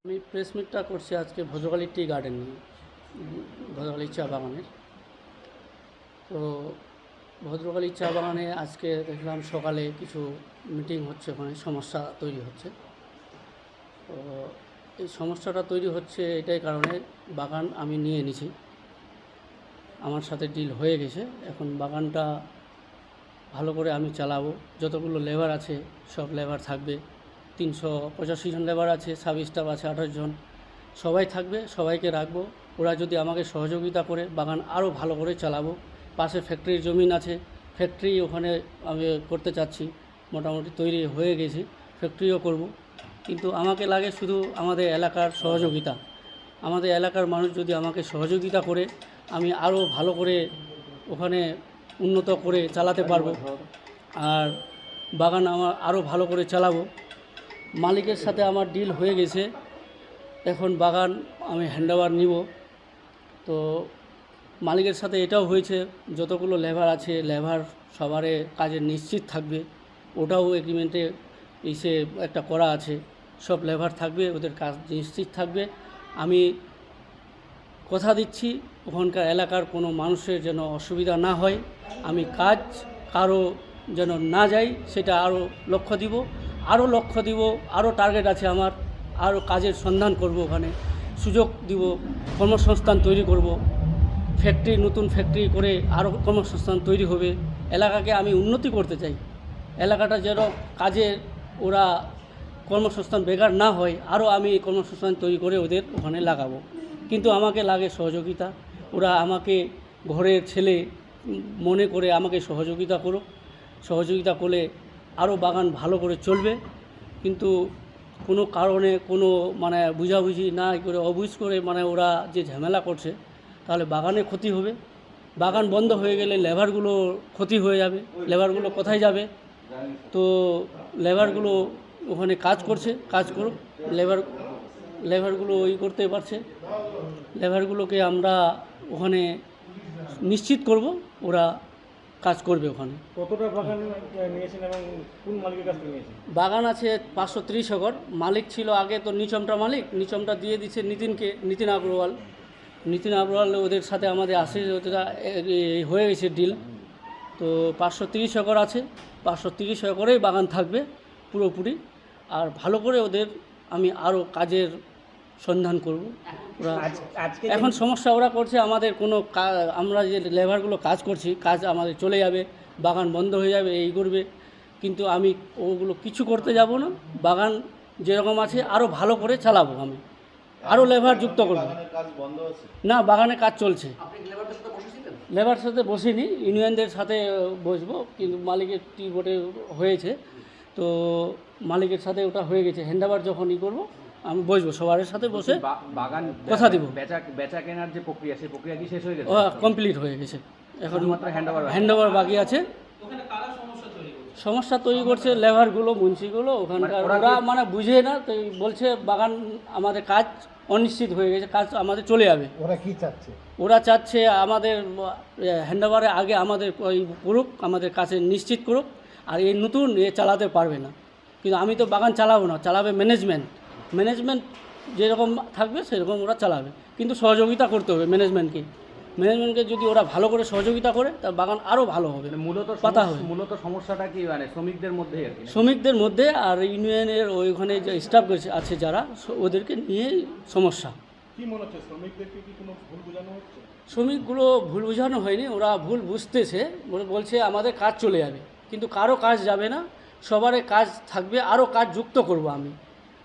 আমি প্রেস মিটটা করছি আজকে ভদ্রকালী টি গার্ডেন নিয়ে, ভদ্রকালী চা বাগানের। তো ভদ্রকালী চা বাগানে আজকে দেখলাম সকালে কিছু মিটিং হচ্ছে, ওখানে সমস্যা তৈরি হচ্ছে। তো এই সমস্যাটা তৈরি হচ্ছে এটাই কারণে, বাগান আমি নিয়ে নিছি, আমার সাথে ডিল হয়ে গেছে। এখন বাগানটা ভালো করে আমি চালাবো। যতগুলো লেবার আছে সব লেবার থাকবে, 385 জন লেবার আছে, সাব স্টাফ আছে 28 জন, সবাই থাকবে, সবাইকে রাখবো। ওরা যদি আমাকে সহযোগিতা করে বাগান আরও ভালো করে চালাবো। পাশে ফ্যাক্টরির জমিন আছে, ফ্যাক্টরি ওখানে আমি করতে চাচ্ছি, মোটামুটি তৈরি হয়ে গেছে, ফ্যাক্টরিও করব। কিন্তু আমাকে লাগে শুধু আমাদের এলাকার সহযোগিতা। আমাদের এলাকার মানুষ যদি আমাকে সহযোগিতা করে, আমি আরও ভালো করে ওখানে উন্নত করে চালাতে পারবো, আর বাগান আমার আরও ভালো করে চালাবো। মালিকের সাথে আমার ডিল হয়ে গেছে, এখন বাগান আমি হ্যান্ডওভার নিব। তো মালিকের সাথে এটাও হয়েছে, যতগুলো লেবার আছে লেবার সবারে কাজে নিশ্চিত থাকবে, ওটাও এগ্রিমেন্টে এসে একটা করা আছে। সব লেবার থাকবে, ওদের কাজ নিশ্চিত থাকবে। আমি কথা দিচ্ছি ওখানকার এলাকার কোনো মানুষের যেন অসুবিধা না হয়, আমি কাজ কারো যেন না যাই সেটা আরও লক্ষ্য দিব, আরও টার্গেট আছে আমার। আরও কাজের সন্ধান করব, ওখানে সুযোগ দিব, কর্মসংস্থান তৈরি করব। ফ্যাক্টরি, নতুন ফ্যাক্টরি করে আরও কর্মসংস্থান তৈরি হবে। এলাকাকে আমি উন্নতি করতে চাই, এলাকাটা যেন কাজে ওরা কর্মসংস্থান বেকার না হয়, আরও আমি কর্মসংস্থান তৈরি করে ওদের ওখানে লাগাবো। কিন্তু আমাকে লাগে সহযোগিতা, ওরা আমাকে ঘরের ছেলে মনে করে আমাকে সহযোগিতা করুক। সহযোগিতা করলে আরও বাগান ভালো করে চলবে। কিন্তু কোনো কারণে কোনো বুঝাবুঝি না করে, অবুঝ করে ওরা যে ঝামেলা করছে, তাহলে বাগানে ক্ষতি হবে। বাগান বন্ধ হয়ে গেলে লেবারগুলো ক্ষতি হয়ে যাবে, লেবারগুলো কোথায় যাবে? তো লেবারগুলো ওখানে কাজ করছে, কাজ করুক, লেবারগুলো করতে পারছে, লেবারগুলোকে আমরা ওখানে নিশ্চিত করব ওরা কাজ করবে ওখানে। কতটা বাগান নিয়েছেন এবং কোন মালিকের কাছ থেকে নিয়েছেন? বাগান আছে 530 একর। মালিক ছিল আগে তো নিচমটা মালিক, নিচমটা দিয়ে দিচ্ছে নিতিন আগরওয়াল। ওদের সাথে আমাদের আসে, ওটা হয়ে গেছে ডিল। তো 530 একর আছে, 530 একরেই বাগান থাকবে পুরোপুরি। আর ভালো করে ওদের আমি আরও কাজের সন্ধান করব। ওরা এখন সমস্যা ওরা করছে, আমাদের কোনো আমরা যে লেবারগুলো কাজ করছি, কাজ আমাদের চলে যাবে, বাগান বন্ধ হয়ে যাবে, এই করবে। কিন্তু আমি ওগুলো কিছু করতে যাব না, বাগান যেরকম আছে আরও ভালো করে চালাবো, আমি আরও লেবার যুক্ত করব। না, বাগানে কাজ চলছে। লেবার সাথে বসিনি, ইউনিয়নদের সাথে বসবো, কিন্তু মালিকের টি বোর্ডে হয়েছে, তো মালিকের সাথে ওটা হয়ে গেছে। হ্যান্ডওভার যখন করবো আমি বসবো, সবার সাথে বসে বাগান কথা দিব। বেচা কেনার যে প্রক্রিয়া, সেই প্রক্রিয়া কি শেষ হয়ে গেছে? কমপ্লিট হয়ে গেছে, এখন মাত্র হ্যান্ডওভার বাকি আছে। সমস্যা তৈরি করছে লেবারগুলো, মুন্সিগুলো ওখানকার, ওরা বুঝে না, তো বলছে বাগান আমাদের কাজ অনিশ্চিত হয়ে গেছে, কাজ আমাদের চলে যাবে। ওরা কি চাচ্ছে? ওরা চাচ্ছে আমাদের হ্যান্ডওভারের আগে আমাদের করুক, আমাদের কাছে নিশ্চিত করুক, আর এই নতুন চালাতে পারবে না। কিন্তু আমি তো বাগান চালাবো না, চালাবে ম্যানেজমেন্ট যেরকম থাকবে সেরকম ওরা চালাবে। কিন্তু সহযোগিতা করতে হবে ম্যানেজমেন্টকে যদি ওরা ভালো করে সহযোগিতা করে, তার বাগান আরও ভালো হবে, পাতা হবে। মূলত সমস্যাটা কি শ্রমিকদের মধ্যে? শ্রমিকদের মধ্যে আর ইউনিয়নের ওইখানে যে স্টাফ আছে যারা, ওদেরকে নিয়ে সমস্যা। কি মনে হচ্ছে, শ্রমিকদেরকে কি কোনো ভুল বোঝানো হচ্ছে? শ্রমিকগুলো ভুল বোঝানো হয়নি, ওরা ভুল বুঝতেছে, বলছে আমাদের কাজ চলে যাবে, কিন্তু কারো কাজ যাবে না, সবারই কাজ থাকবে, আরও কাজ যুক্ত করব। আমি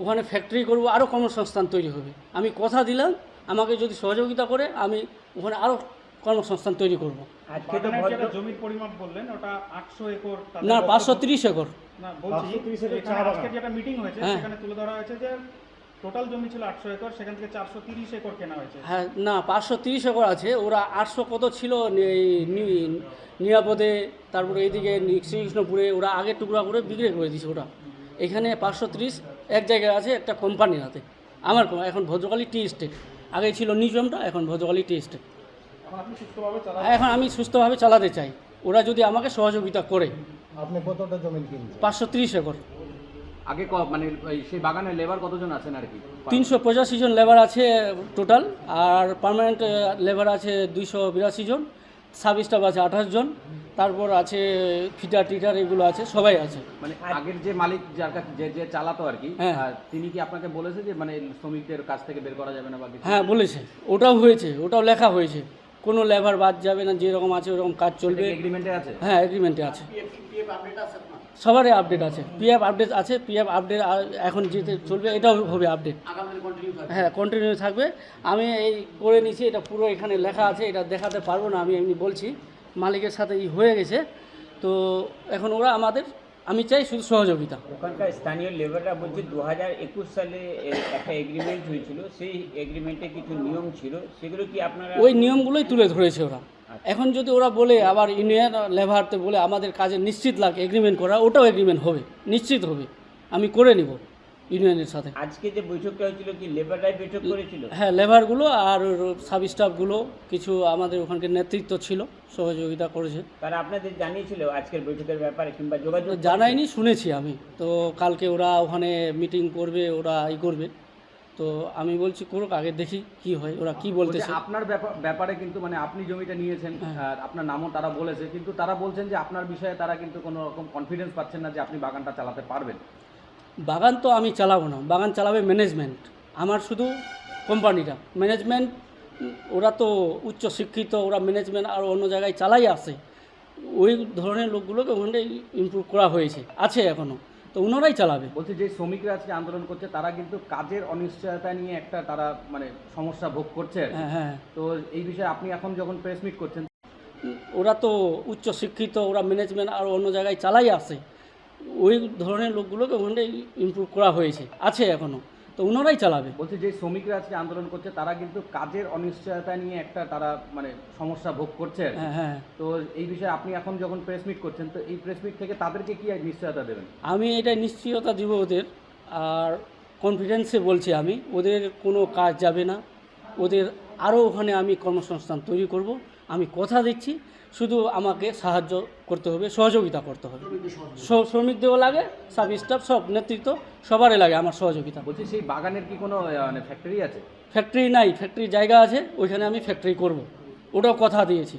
ওখানে ফ্যাক্টরি করব, আরও কর্মসংস্থান তৈরি হবে। আমি কথা দিলাম, আমাকে যদি সহযোগিতা করে আমি ওখানে আরও কর্মসংস্থান তৈরি করব। আজকে তো জমির পরিমাপ বললেন, ওটা 800 একর না, 530 একর। না, বলছি আজকে যেটা মিটিং হয়েছে সেখানে তুলে ধরা হয়েছে যে টোটাল জমি ছিল 800 একর, সেখান থেকে 430 একর কেনা হয়েছে। হ্যাঁ, না, 530 একর আছে। ওরা 800 কত ছিল নিরাপদে, তারপরে এইদিকে শ্রীকৃষ্ণপুরে ওরা আগে টুকরা করে বিক্রি করে দিয়েছে। ওরা এখানে 530 এক জায়গায় আছে, একটা কোম্পানির হাতে। আমার এখন ভদ্রকালী টি এস্টেট, আগে ছিল নিজমটা, এখন ভদ্রকালী টি এস্টেট। এখন আমি সুস্থভাবে চালাতে চাই, ওরা যদি আমাকে সহযোগিতা করে। আপনি কতটা জমি কিনছেন? 530 একর। আগে মানে সেই বাগানে লেবার কতজন আছেন আর কি? 385 জন লেবার আছে টোটাল, আর পার্মানেন্ট লেবার আছে 282 জন, সাব স্টাফ আছে 28 জন, তারপর আছে ফিটার টিটার এগুলো আছে, সবাই আছে। মানে আগের যে মালিক যার কাছে যে চালাতো আর কি, হ্যাঁ। তিনি কি আপনাকে বলেছে যে মানে শ্রমিকদের কাছ থেকে বের করা যাবে না বা কিছু? হ্যাঁ বলেছে, ওটাও হয়েছে, ওটাও লেখা হয়েছে, কোনো লেবার বাদ যাবে না, যেরকম আছে ওরকম কাজ চলবে। এগ্রিমেন্টে আছে? হ্যাঁ এগ্রিমেন্টে আছে, সবারই আপডেট আছে, পিএফ আপডেট আছে, পিএফ আপডেট এখন যেতে চলবে, এটাও হবে আপডেট, হ্যাঁ কন্টিনিউ থাকবে। আমি এই করে নিয়েছি, এটা পুরো এখানে লেখা আছে, এটা দেখাতে পারবো না, আমি এমনি বলছি মালিকের সাথে হয়ে গেছে। তো এখন ওরা আমাদের, আমি চাই শুধু সহযোগিতা। ওখানকার স্থানীয় লেবাররা বলছে 2021 সালে একটা এগ্রিমেন্ট হয়েছিল, সেই এগ্রিমেন্টে কিছু নিয়ম ছিল, সেগুলো কি আপনারা? ওই নিয়মগুলোই তুলে ধরেছে ওরা। এখন যদি ওরা বলে আবার ইউনিয়ন লেবারতে বলে আমাদের কাজে নিশ্চিত লাগে এগ্রিমেন্ট করা, ওটাও এগ্রিমেন্ট হবে, নিশ্চিত হবে, আমি করে নিব ইউনিয়নের সাথে। আজকে যে বৈঠকটা হয়েছিল কি লেবাররাই বৈঠক করেছিল? হ্যাঁ লেবারগুলো আর সাব স্টাফগুলো, কিছু আমাদের ওখানকার নেতৃত্ব ছিল, সহযোগিতা করেছে। তারা আপনাদের জানিয়েছিল আজকের বৈঠকের ব্যাপারে কিংবা যোগাযোগ? জানাইনি, শুনেছি আমি তো, কালকে ওরা ওখানে মিটিং করবে, ওরা করবে, তো আমি বলছি করুক, আগে দেখি কি হয়, ওরা কি বলতেছে। বলছে আপনার ব্যাপারে কিন্তু মানে আপনি জমিটা নিয়েছেন, আর আপনার নামও তারা বলেছে, কিন্তু তারা বলছেন যে আপনার বিষয়ে তারা কিন্তু কোনো রকম কনফিডেন্স পাচ্ছেন না যে আপনি বাগানটা চালাতে পারবেন। বাগান তো আমি চালাবো না, বাগান চালাবে ম্যানেজমেন্ট, আমার শুধু কোম্পানিটা ম্যানেজমেন্ট, ওরা তো উচ্চ শিক্ষিত, ওরা ম্যানেজমেন্ট আর অন্য জায়গায় চালাই আসে, ওই ধরনের লোকগুলোকে ওখানে ইমপ্রুভ করা হয়েছে, আছে এখনও, তো ওনারাই চালাবে। বলছে যে শ্রমিকরা আজকে আন্দোলন করছে, তারা কিন্তু কাজের অনিশ্চয়তা নিয়ে একটা তারা মানে সমস্যা ভোগ করছে আর কি। হ্যাঁ হ্যাঁ, তো এই বিষয়ে আপনি এখন যখন প্রেস মিট করছেন, ওরা তো উচ্চ শিক্ষিত, ওরা ম্যানেজমেন্ট আর অন্য জায়গায় চালাই আসে, ওই ধরনের লোকগুলোকে ওখানে ইমপ্রুভ করা হয়েছে, আছে এখনও, তো ওনারাই চালাবে। বলছে যে শ্রমিকরা আজকে আন্দোলন করছে, তারা কিন্তু কাজের অনিশ্চয়তা নিয়ে একটা তারা মানে সমস্যা ভোগ করছে আর কি। হ্যাঁ হ্যাঁ, তো এই বিষয়ে আপনি এখন যখন প্রেস মিট করছেন, তো এই প্রেস মিট থেকে তাদেরকে কি নিশ্চয়তা দেবেন? আমি এটা নিশ্চয়তা দিব ওদের, আর কনফিডেন্সে বলছি আমি, ওদের কোনো কাজ যাবে না, ওদের আরও ওখানে আমি কর্মসংস্থান তৈরি করব, আমি কথা দিচ্ছি, শুধু আমাকে সাহায্য করতে হবে, সহযোগিতা করতে হবে। শ্রমিকদেরও লাগে, সাব স্টাফ, সব নেতৃত্ব, সবারই লাগে আমার সহযোগিতা। বলছি সেই বাগানের কি কোনো মানে ফ্যাক্টরি আছে? ফ্যাক্টরি নাই, ফ্যাক্টরির জায়গা আছে, ওইখানে আমি ফ্যাক্টরি করব, ওটাও কথা দিয়েছি।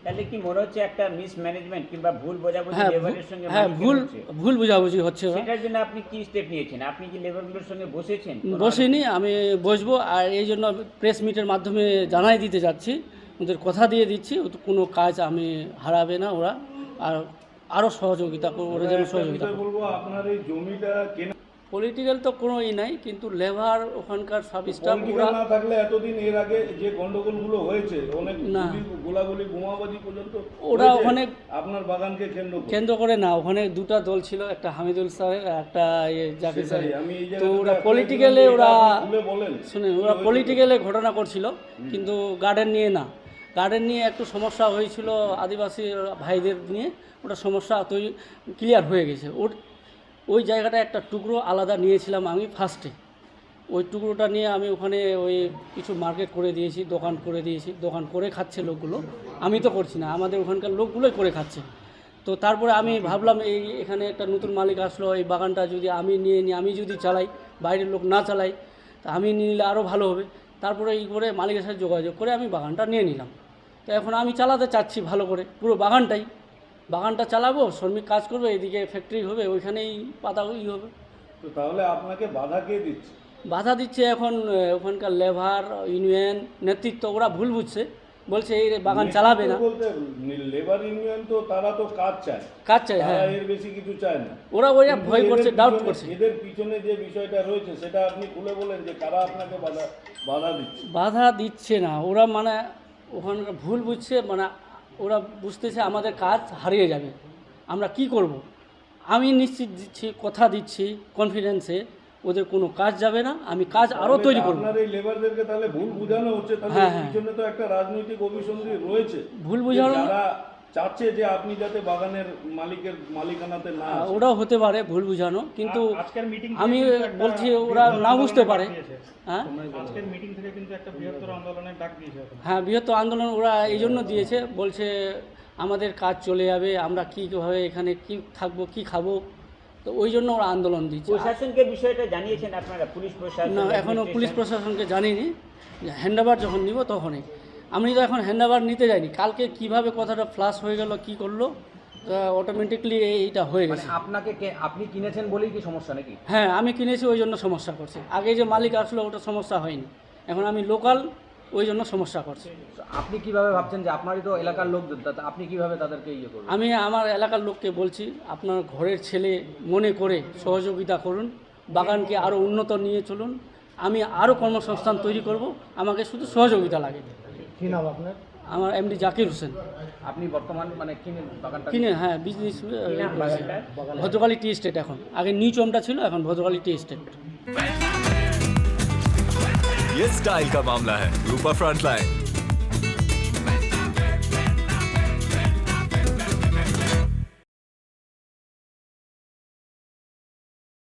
তাহলে কি মনে হচ্ছে একটা মিসম্যানেজমেন্ট কিংবা ভুল বোঝাবুঝি হ্যাঁ লেবারের সঙ্গে? হ্যাঁ, মালিকের হচ্ছে? ভুল বোঝাবুঝি হচ্ছে ওরা। সেটার জন্য আপনি কি স্টেপ নিয়েছেন? আপনি কি লেবারগুলোর সঙ্গে বসেছেন? বসিনি, আমি বসবো, আর এই জন্য প্রেস মিটের মাধ্যমে জানাই দিতে যাচ্ছি, ওদের কথা দিয়ে দিচ্ছি, কোনো কাজ আমি হারাবে না ওরা, আর আরও সহযোগিতা করবো, ওরা যেন সহযোগিতা করে। বলবো আপনার এই জমিটা কেনা পলিটিক্যাল তো কোনোই নাই, কিন্তু লেবার ওখানকার সাব স্টাফ পলিটিক্যাল ওরা না থাকলে এতদিন এর আগে যে গন্ডগোলগুলো হয়েছে, অনেক না। গোলাগুলি বোমাবাজি পর্যন্ত ওরা হয়েছে ওখানে আপনার বাগানকে কেন্দ্র করে না, ওখানে দুটো দল ছিল, একটা হামিদুল স্যারের আর একটা জাকির স্যার। আমি এই তো ওরা জায়গায় পলিটিক্যালে ওরা খুলে বলেন শুনেন, ওরা পলিটিক্যালে ঘটনা করছিল, কিন্তু গার্ডেন নিয়ে না, গার্ডেন নিয়ে একটু সমস্যা হয়েছিল আদিবাসী ভাইদের নিয়ে, ওটা সমস্যা তৈরি ক্লিয়ার হয়ে গেছে। ওই জায়গাটা একটা টুকরো আলাদা নিয়েছিলাম আমি ফার্স্টে, ওই টুকরোটা নিয়ে আমি ওখানে ওই কিছু মার্কেট করে দিয়েছি, দোকান করে দিয়েছি, দোকান করে খাচ্ছে লোকগুলো, আমি তো করছি না, আমাদের ওখানকার লোকগুলোই করে খাচ্ছে। তো তারপরে আমি ভাবলাম এখানে একটা নতুন মালিক আসলো, এই বাগানটা যদি আমি নিয়ে নিই, আমি যদি চালাই, বাইরের লোক না চালাই, তা আমি নিলে আরও ভালো হবে। তারপরে এই করে মালিকের সাথে যোগাযোগ করে আমি বাগানটা নিয়ে নিলাম। তো এখন আমি চালাতে চাচ্ছি ভালো করে পুরো বাগানটা চালাবো, শ্রমিক কাজ করবে, এদিকে ফ্যাক্টরি হবে, ওইখানেই পাতা হবে। তো তাহলে আপনাকে বাধা কে দিচ্ছে? বাধা দিচ্ছে এখন ওখানকার লেবার ইউনিয়ন নেতৃত্ব, ওরা ভুল বুঝছে, বলছে এই বাগান চালাবে না। বলতে লেবার ইউনিয়ন তো তারা তো কাজ চায়, হ্যাঁ, এর বেশি কিছু চায় না। ওরা ভয় করছে, ডাউট করছে। এদের পিছনে যে বিষয়টা রয়েছে সেটা আপনি খুলে বলেন যে কারা আপনাকে বাধা দিচ্ছে? বাধা দিচ্ছে না, ওরা মানে ওখানকার ভুল বুঝছে, মানে ওরা বুঝতেছে আমাদের কাজ হারিয়ে যাবে, আমরা কি করব। আমি নিশ্চিত দিচ্ছি, কথা দিচ্ছি কনফিডেন্সে, ওদের কোনো কাজ যাবে না, আমি কাজ আরও তৈরি করব। আপনার এই লেবারদেরকে তাহলে ভুল বোঝানো হচ্ছে, তাহলে হ্যাঁ, পিছনে তো একটা রাজনৈতিক অভিসন্ধি রয়েছে, ভুল বোঝানো, যারা চাচ্ছে যে আপনি যাতে বাগানের মালিকানাতে না আসেন। ওরাও হতে পারে ভুল বোঝানো, কিন্তু আজকের মিটিং আমি বলছি ওরা না বুঝতে পারে। হ্যাঁ আজকের মিটিং থেকে কিন্তু একটা বৃহত্তর আন্দোলনের ডাক দিয়েছে ওরা। হ্যাঁ, বৃহত্তর আন্দোলন ওরা এই জন্য দিয়েছে, বলছে আমাদের কাজ চলে যাবে, আমরা কীভাবে এখানে কি থাকবো, কি খাবো, তো ওই জন্য ওরা আন্দোলন দিচ্ছে। প্রশাসনকে বিষয়টা জানিয়েছেন আপনারা, পুলিশ প্রশাসন? না, এখনও পুলিশ প্রশাসনকে জানিনি, হ্যান্ডওভার যখন নিব তখনই। আমি তো এখন হ্যান্ডওভার নিতে যাইনি, কালকে কিভাবে কথাটা ফ্লাশ হয়ে গেল কি করলো, অটোমেটিকলি এইটা হয়ে মানে গেছে। আপনি কিনেছেন বলেই কি সমস্যা নাকি? হ্যাঁ, আমি কিনেছি ওই জন্য সমস্যা করছে। আগে যে মালিক আসলো ওটা সমস্যা হয়নি, এখন আমি লোকাল ওই জন্য সমস্যা করছে। আপনি কিভাবে ভাবছেন যে আপনারই তো এলাকার লোক, আপনি কিভাবে তাদেরকে ইয়ে করবেন? আমি আমার এলাকার লোককে বলছি আপনার ঘরের ছেলে মনে করে সহযোগিতা করুন, বাগানকে আরও উন্নত নিয়ে চলুন, আমি আরও কর্মসংস্থান তৈরি করব, আমাকে শুধু সহযোগিতা লাগে। কি নাম আপনার? আমার এমডি জাকির হোসেন। আপনি বর্তমান মানে কিনে বাগানটা কিনে, হ্যাঁ, বিজনেস নাম বাগানটার? Bhadrakali tea estate. এখন আগে নিউ চমটা ছিল, এখন ভদ্রকালী টি এস্টেট। ये स्टाइल का मामला है, रूपा फ्रंटलाइन।